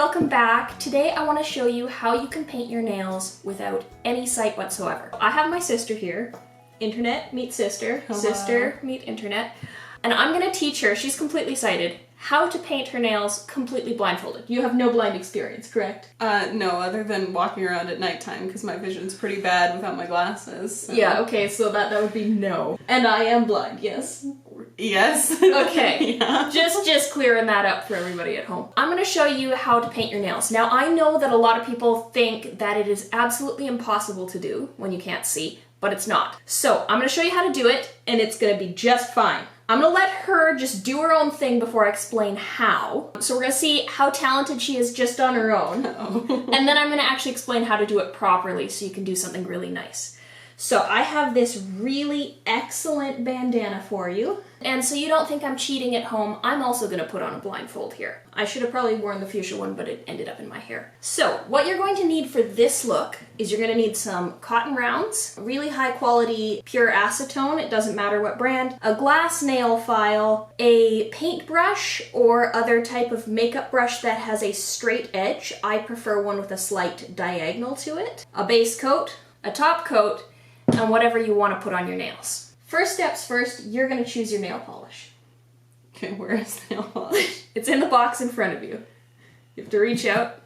welcome back. Today I want to show you how you can paint your nails without any sight whatsoever. I have my sister here. Internet meet sister, Hello. Sister meet internet. And I'm going to teach her, she's completely sighted, how to paint her nails completely blindfolded. You have no blind experience, correct? No, other than walking around at nighttime because my vision's pretty bad without my glasses. So. Yeah, okay, so that would be no. And I am blind, yes? Yes. Okay, Yeah. just clearing that up for everybody at home. I'm going to show you how to paint your nails. Now, I know that a lot of people think that it is absolutely impossible to do when you can't see, but it's not. So, I'm going to show you how to do it, and it's going to be just fine. I'm going to let her just do her own thing before I explain how. So we're going to see how talented she is just on her own. Oh. And then I'm going to actually explain how to do it properly so you can do something really nice. So I have this really excellent bandana for you. And so you don't think I'm cheating at home, I'm also going to put on a blindfold here. I should have probably worn the fuchsia one, but it ended up in my hair. So what you're going to need for this look is you're going to need some cotton rounds, really high quality pure acetone, it doesn't matter what brand, a glass nail file, a paintbrush or other type of makeup brush that has a straight edge. I prefer one with a slight diagonal to it, a base coat, a top coat, and whatever you want to put on your nails. First steps first, you're going to choose your nail polish. Okay, where is nail polish? It's in the box in front of you. You have to reach out.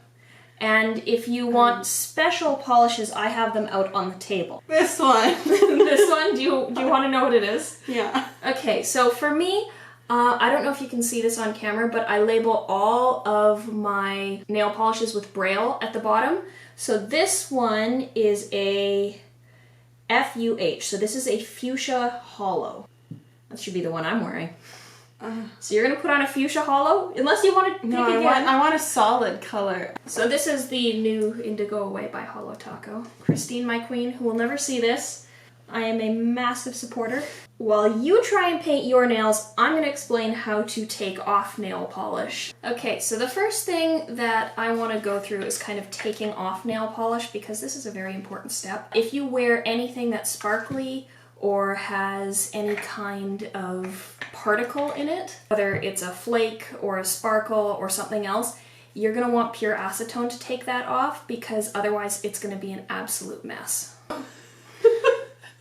And if you want special polishes, I have them out on the table. This one. This one? Do you want to know what it is? Yeah. Okay, so for me, I don't know if you can see this on camera, but I label all of my nail polishes with Braille at the bottom. So this one is a FUH, so this is a fuchsia hollow. That should be the one I'm wearing. So you're gonna put on a fuchsia hollow, unless you want to pick again. I want a solid color. So this is the new Indigo Away by Hollow Taco. Christine, my queen, who will never see this. I am a massive supporter. While you try and paint your nails, I'm going to explain how to take off nail polish. Okay, so the first thing that I want to go through is kind of taking off nail polish because this is a very important step. If you wear anything that's sparkly or has any kind of particle in it, whether it's a flake or a sparkle or something else, you're going to want pure acetone to take that off because otherwise it's going to be an absolute mess.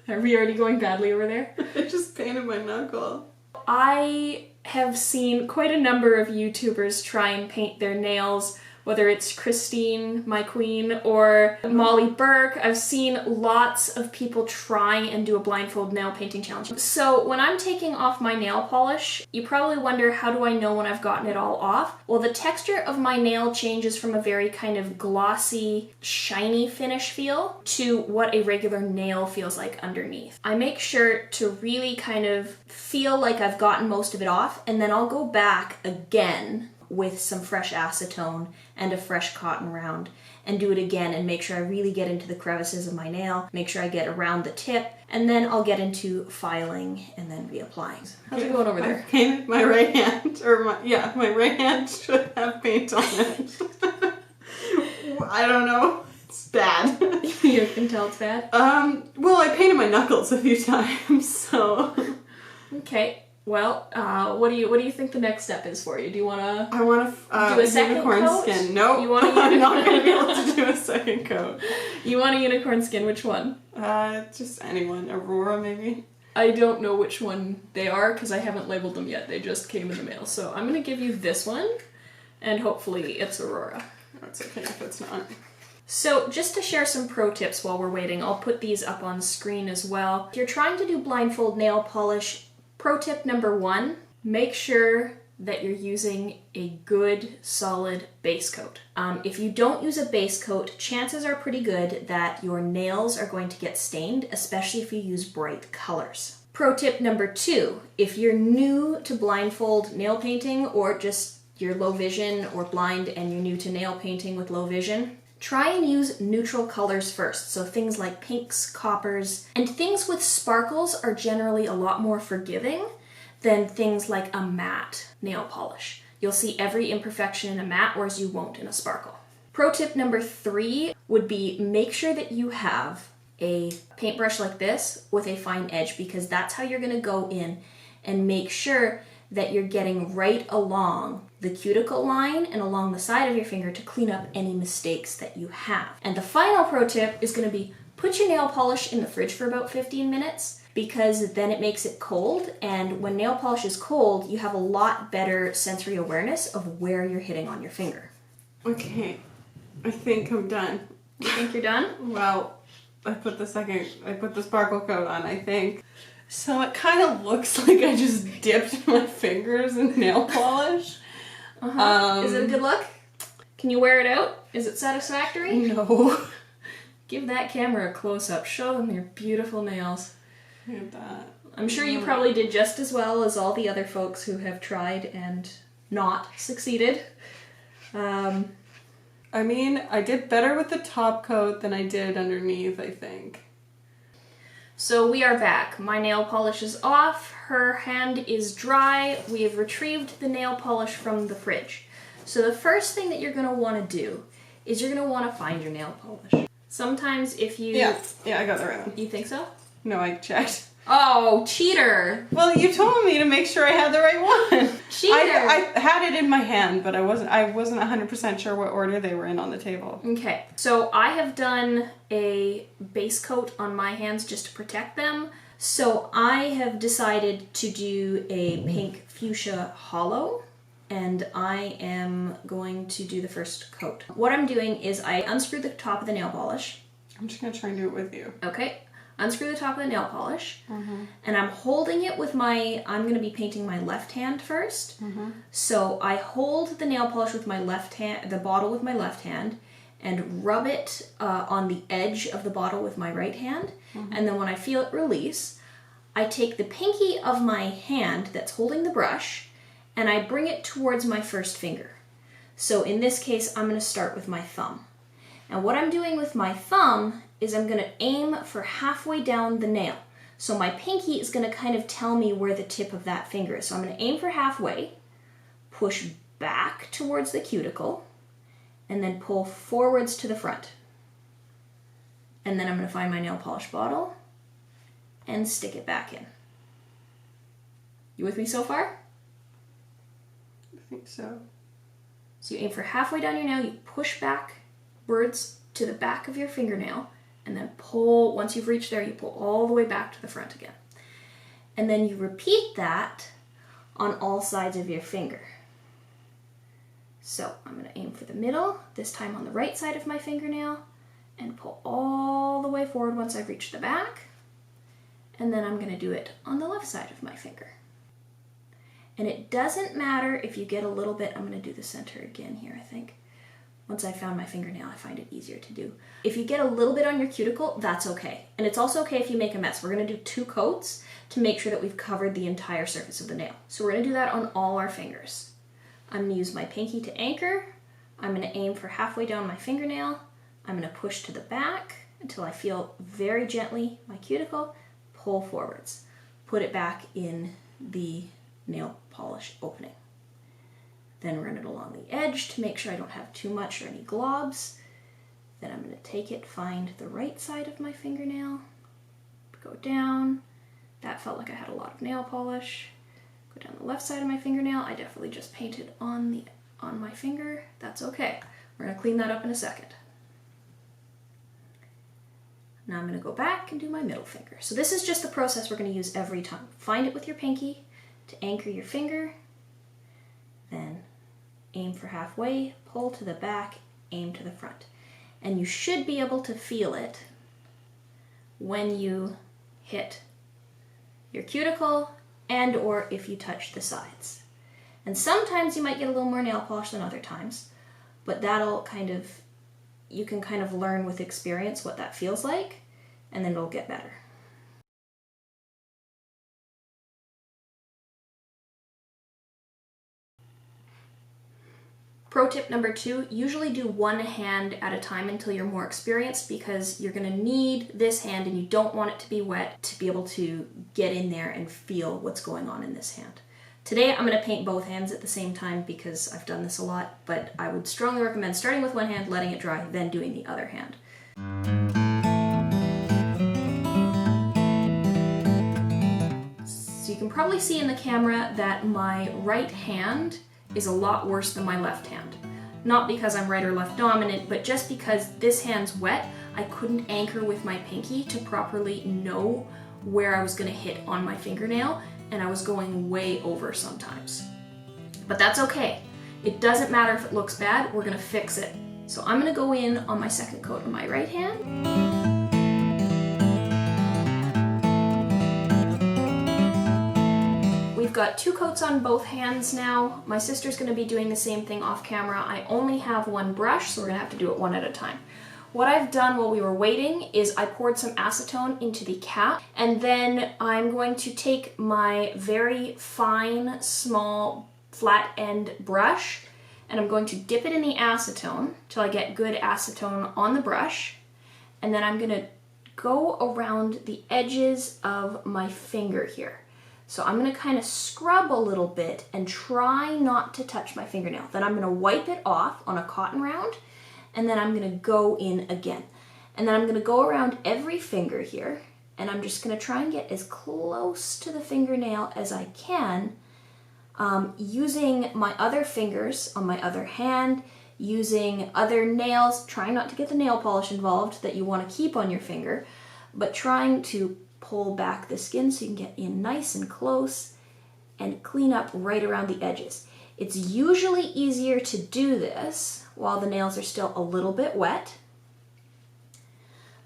Are we already going badly over there? I just painted my knuckle. I have seen quite a number of YouTubers try and paint their nails, whether it's Christine, my queen, or Molly Burke. I've seen lots of people try and do a blindfold nail painting challenge. So when I'm taking off my nail polish, you probably wonder, how do I know when I've gotten it all off? Well, the texture of my nail changes from a very kind of glossy, shiny finish feel to what a regular nail feels like underneath. I make sure to really kind of feel like I've gotten most of it off, and then I'll go back again with some fresh acetone and a fresh cotton round and do it again and make sure I really get into the crevices of my nail, make sure I get around the tip, and then I'll get into filing and then reapplying. How's it going over there? I painted my right hand, my right hand should have paint on it. I don't know. It's bad. You can tell it's bad? Well, I painted my knuckles a few times, so. Okay. Well, what do you think the next step is for you? Do you want to? I want to do a second unicorn coat? skin. No, You want a I'm not unicorn? going to be able to do a second coat. You want a unicorn skin? Which one? Just anyone. Aurora, maybe. I don't know which one they are because I haven't labeled them yet. They just came in the mail. So I'm going to give you this one, and hopefully it's Aurora. That's okay if it's not. So just to share some pro tips while we're waiting, I'll put these up on screen as well. If you're trying to do blindfold nail polish, pro tip number 1, make sure that you're using a good, solid base coat. If you don't use a base coat, chances are pretty good that your nails are going to get stained, especially if you use bright colors. Pro tip number 2, if you're new to blindfold nail painting or just you're low vision or blind and you're new to nail painting with low vision, try and use neutral colors first, so things like pinks, coppers, and things with sparkles are generally a lot more forgiving than things like a matte nail polish. You'll see every imperfection in a matte, whereas you won't in a sparkle. Pro tip number 3 would be make sure that you have a paintbrush like this with a fine edge, because that's how you're going to go in and make sure that you're getting right along the cuticle line and along the side of your finger to clean up any mistakes that you have. And the final pro tip is going to be put your nail polish in the fridge for about 15 minutes because then it makes it cold, and when nail polish is cold, you have a lot better sensory awareness of where you're hitting on your finger. Okay, I think I'm done. You think you're done? Well, I put the sparkle coat on, I think. So it kind of looks like I just dipped my fingers in nail polish. Is it a good look? Can you wear it out? Is it satisfactory? No. Give that camera a close-up. Show them your beautiful nails. Look at that. I'm sure you probably did just as well as all the other folks who have tried and not succeeded. I mean, I did better with the top coat than I did underneath, I think. So we are back. My nail polish is off. Her hand is dry. We have retrieved the nail polish from the fridge. So the first thing that you're going to want to do is you're going to want to find your nail polish. Sometimes if you... Yeah, I got the right one. You think so? No, I checked. Oh, cheater! Well, you told me to make sure I had the right one. Cheater! I had it in my hand, but I wasn't 100% sure what order they were in on the table. Okay, so I have done a base coat on my hands just to protect them. So I have decided to do a pink fuchsia hollow, and I am going to do the first coat. What I'm doing is I unscrew the top of the nail polish. I'm just going to try and do it with you. Okay. Unscrew the top of the nail polish, and I'm holding it with I'm going to be painting my left hand first. So I hold the nail polish with my left hand, the bottle with my left hand, and rub it on the edge of the bottle with my right hand. And then when I feel it release, I take the pinky of my hand that's holding the brush, and I bring it towards my first finger. So in this case, I'm going to start with my thumb. And what I'm doing with my thumb is I'm going to aim for halfway down the nail. So my pinky is going to kind of tell me where the tip of that finger is. So I'm going to aim for halfway, push back towards the cuticle, and then pull forwards to the front. And then I'm going to find my nail polish bottle and stick it back in. You with me so far? I think so. So you aim for halfway down your nail, you push backwards to the back of your fingernail, and then pull, once you've reached there, you pull all the way back to the front again. And then you repeat that on all sides of your finger. So I'm going to aim for the middle, this time on the right side of my fingernail, and pull all the way forward once I've reached the back. And then I'm going to do it on the left side of my finger. And it doesn't matter if you get a little bit, I'm going to do the center again here, I think. Once I found my fingernail, I find it easier to do. If you get a little bit on your cuticle, that's okay. And it's also okay if you make a mess. We're going to do 2 coats to make sure that we've covered the entire surface of the nail. So we're going to do that on all our fingers. I'm going to use my pinky to anchor. I'm going to aim for halfway down my fingernail. I'm going to push to the back until I feel very gently my cuticle, pull forwards. Put it back in the nail polish opening. Then run it along the edge to make sure I don't have too much or any globs. Then I'm going to take it, find the right side of my fingernail, go down. That felt like I had a lot of nail polish. Go down the left side of my fingernail. I definitely just painted on my finger. That's okay. We're going to clean that up in a second. Now I'm going to go back and do my middle finger. So this is just the process we're going to use every time. Find it with your pinky to anchor your finger, then aim for halfway, pull to the back, aim to the front. And you should be able to feel it when you hit your cuticle and or if you touch the sides. And sometimes you might get a little more nail polish than other times, but you can kind of learn with experience what that feels like, and then it'll get better. Pro tip number 2, usually do one hand at a time until you're more experienced, because you're going to need this hand and you don't want it to be wet to be able to get in there and feel what's going on in this hand. Today I'm going to paint both hands at the same time because I've done this a lot, but I would strongly recommend starting with one hand, letting it dry, then doing the other hand. So you can probably see in the camera that my right hand is a lot worse than my left hand. Not because I'm right or left dominant, but just because this hand's wet, I couldn't anchor with my pinky to properly know where I was gonna hit on my fingernail, and I was going way over sometimes. But that's okay. It doesn't matter if it looks bad, we're gonna fix it. So I'm gonna go in on my second coat on my right hand. We've got 2 coats on both hands now. My sister's gonna be doing the same thing off camera. I only have 1 brush, so we're gonna have to do it one at a time. What I've done while we were waiting is I poured some acetone into the cap, and then I'm going to take my very fine, small, flat end brush, and I'm going to dip it in the acetone till I get good acetone on the brush, and then I'm gonna go around the edges of my finger here. So I'm gonna kind of scrub a little bit and try not to touch my fingernail. Then I'm gonna wipe it off on a cotton round, and then I'm gonna go in again. And then I'm gonna go around every finger here, and I'm just gonna try and get as close to the fingernail as I can, using my other fingers on my other hand, using other nails, trying not to get the nail polish involved that you wanna keep on your finger, but trying to pull back the skin so you can get in nice and close and clean up right around the edges. It's usually easier to do this while the nails are still a little bit wet,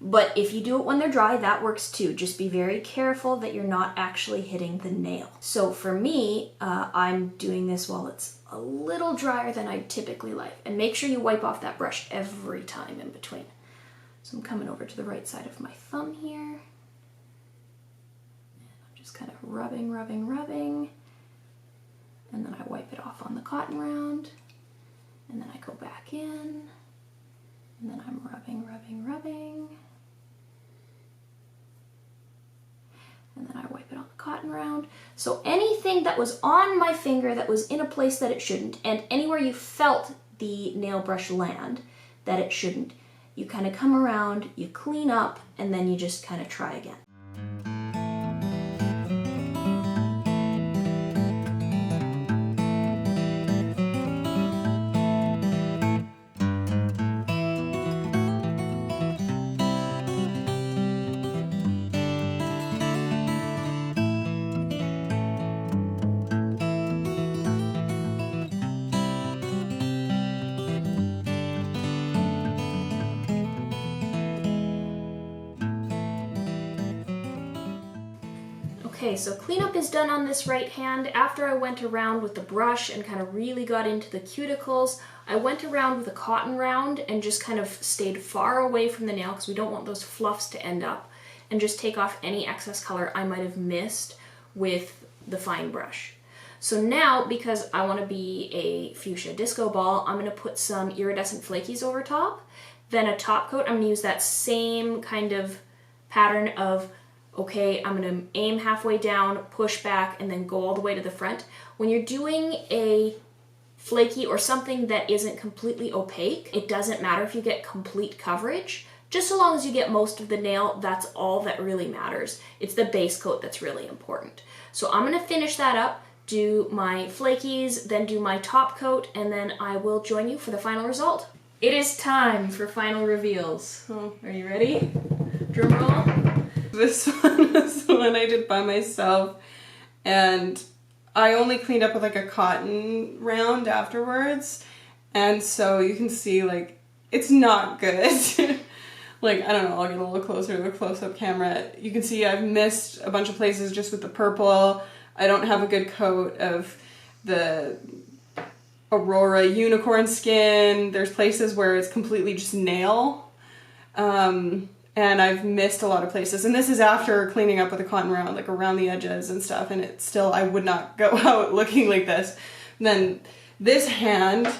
but if you do it when they're dry, that works too. Just be very careful that you're not actually hitting the nail. So for me, I'm doing this while it's a little drier than I typically like, and make sure you wipe off that brush every time in between. So I'm coming over to the right side of my thumb here. Just kind of rubbing, and then I wipe it off on the cotton round, and then I go back in, and then I'm rubbing, and then I wipe it on the cotton round. So anything that was on my finger that was in a place that it shouldn't, and anywhere you felt the nail brush land that it shouldn't, you kind of come around, you clean up, and then you just kind of try again. Okay, so cleanup is done on this right hand. After I went around with the brush and kind of really got into the cuticles, I went around with a cotton round and just kind of stayed far away from the nail because we don't want those fluffs to end up, and just take off any excess color I might have missed with the fine brush. So now, because I want to be a fuchsia disco ball, I'm going to put some iridescent flakies over top. Then a top coat, I'm going to use that same kind of pattern of, okay, I'm gonna aim halfway down, push back, and then go all the way to the front. When you're doing a flaky or something that isn't completely opaque, it doesn't matter if you get complete coverage. Just so long as you get most of the nail, that's all that really matters. It's the base coat that's really important. So I'm gonna finish that up, do my flakies, then do my top coat, and then I will join you for the final result. It is time for final reveals. Oh, are you ready? Drum roll. This one was the one I did by myself, and I only cleaned up with like a cotton round afterwards, and so you can see like it's not good. Like, I don't know, I'll get a little closer to the close-up camera. You can see I've missed a bunch of places just with the purple. I don't have a good coat of the Aurora unicorn skin. There's places where it's completely just nail. And I've missed a lot of places. And this is after cleaning up with a cotton round, like around the edges and stuff. And it's still, I would not go out looking like this. And then this hand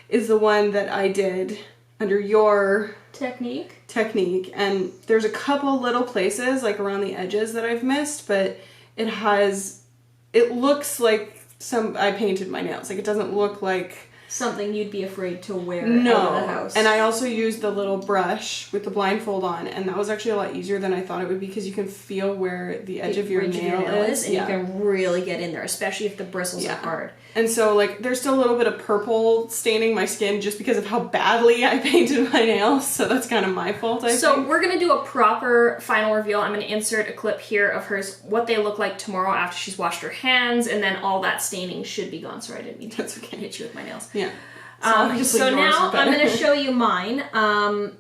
is the one that I did under your technique. And there's a couple little places like around the edges that I've missed, but it looks like I painted my nails. Like, it doesn't look like something you'd be afraid to wear No. out of the house. And I also used the little brush with the blindfold on, and that was actually a lot easier than I thought it would be because you can feel where the edge of your nail is. And you can really get in there, especially if the bristles are hard. And so, like, there's still a little bit of purple staining my skin just because of how badly I painted my nails, so that's kind of my fault, I think. So we're going to do a proper final reveal. I'm going to insert a clip here of hers, what they look like tomorrow after she's washed her hands, and then all that staining should be gone. Sorry, I didn't mean to hit you with my nails. Yeah. So now I'm going to show you mine.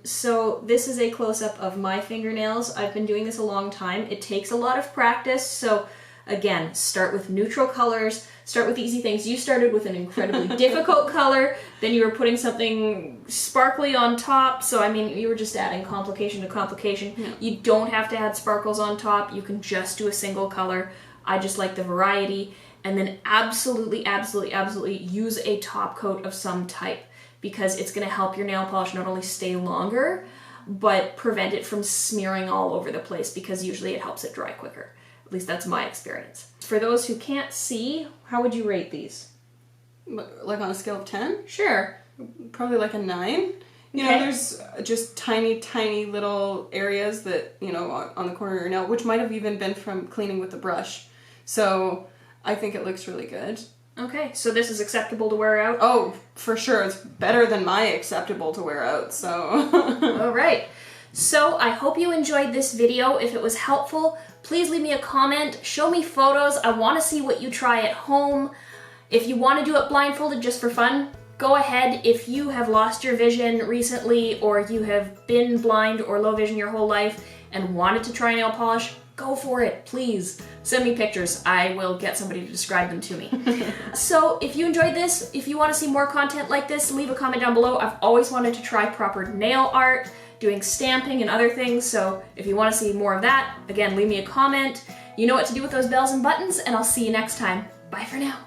So this is a close-up of my fingernails. I've been doing this a long time. It takes a lot of practice, so again, start with neutral colors, start with easy things. You started with an incredibly difficult color, then you were putting something sparkly on top, so I mean, you were just adding complication to complication. Yeah. You don't have to add sparkles on top, you can just do a single color. I just like the variety. And then absolutely, absolutely, absolutely use a top coat of some type because it's going to help your nail polish not only stay longer, but prevent it from smearing all over the place because usually it helps it dry quicker. At least that's my experience. For those who can't see, how would you rate these? Like on a scale of 10? Sure. Probably like a 9. You know, there's just tiny, tiny little areas that, you know, on the corner of your nail, which might have even been from cleaning with the brush. So I think it looks really good. Okay, so this is acceptable to wear out? Oh, for sure. It's better than my acceptable to wear out, so. All right. So I hope you enjoyed this video. If it was helpful, please leave me a comment. Show me photos. I want to see what you try at home. If you want to do it blindfolded just for fun, go ahead. If you have lost your vision recently or you have been blind or low vision your whole life and wanted to try nail polish, go for it, please. Send me pictures. I will get somebody to describe them to me. So if you enjoyed this, if you want to see more content like this, leave a comment down below. I've always wanted to try proper nail art, doing stamping and other things, so if you want to see more of that, again, leave me a comment. You know what to do with those bells and buttons, and I'll see you next time. Bye for now.